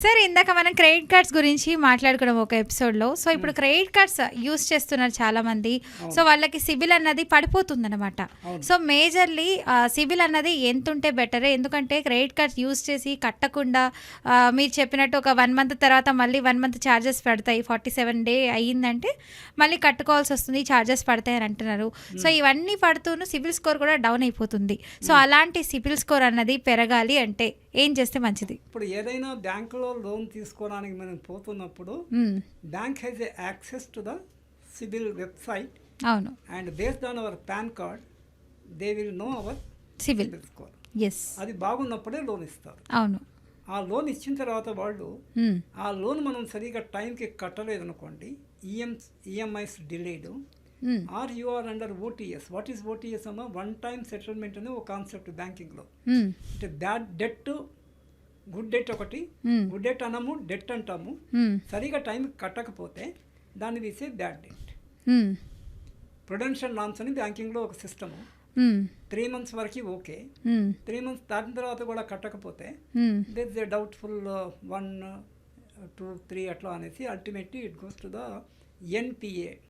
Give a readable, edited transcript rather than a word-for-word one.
సరే ఇందాక మనం క్రెడిట్ కార్డ్స్ గురించి మాట్లాడుకున్నాం ఒక ఎపిసోడ్‌లో. సో, ఇప్పుడు హ్మ్. క్రెడిట్ కార్డ్స్ యూజ్ చేస్తున్నారు చాలామంది. సో, అవును. వాళ్ళకి సిబిల్ అన్నది పడిపోతుందనమాట. అవును. సో, మేజర్‌లీ సిబిల్ అన్నది ఎంతుంటే బెటరే? ఎందుకంటే క్రెడిట్ కార్డ్స్ యూజ్ చేసి కట్టకుండా మీరు చెప్పినట్టు ఒక 1 మంత్ తర్వాత మళ్ళీ 1 మంత్ చార్జెస్ పడతాయి. 47 డే అయ్యిందంటే మళ్ళీ కట్టుకోవాల్సొస్తుంది. చార్జెస్ పడతాయని అంటున్నారు. సో, హ్మ్. ఇవన్నీ పడుతూను సిబిల్ స్కోర్ కూడా డౌన్ అయిపోతుంది. సో, హ్మ్. అలాంటి సిబిల్ స్కోర్ అన్నది పెరగాలి అంటే ఏం చేస్తే మంచిది? ఇప్పుడు ఏదైనా బ్యాంకులో లోన్ తీసుకోవడానికి మనం పోతున్నప్పుడు hmm. Bank has a access to the CIBIL website అవును. And based on our PAN card they will know our civil. CIBIL score. Yes. అది బాగున్నప్పుడే లోన్ ఇస్తారు. అవును. ఆ లోన్ ఇచ్చిన తర్వాత వాళ్ళు హ్మ్. ఆ లోన్ మనం సరిగా టైంకి కట్టలేదనుకోండి, EMIs delayed hmm. Are you are under OTS. What is OTS అమ్మా? వన్ టైం సెటిల్మెంట్ అనే ఒక కాన్సెప్ట్ బ్యాంకింగ్లో. హ్మ్. అంటే బ్యాడ్ డెట్, గుడ్ డెట్ ఒకటి. హ్మ్. గుడ్ డెట్ అనము, డెట్ అంటాము. హ్మ్. సరిగా టైంకి కట్టకపోతే దాన్ని తీసే బ్యాడ్ డెట్. హ్మ్. ప్రొడెన్షియల్ నామ్స్ అని బ్యాంకింగ్లో ఒక సిస్టము. హ్మ్. 3 months వరకు ఓకే. హ్మ్. 3 months దాటిన తర్వాత కూడా కట్టకపోతే హ్మ్. దిస్ ఏ డౌట్ఫుల్ 1, 2, 3 అట్లా అనేసి ultimately it goes to the NPA.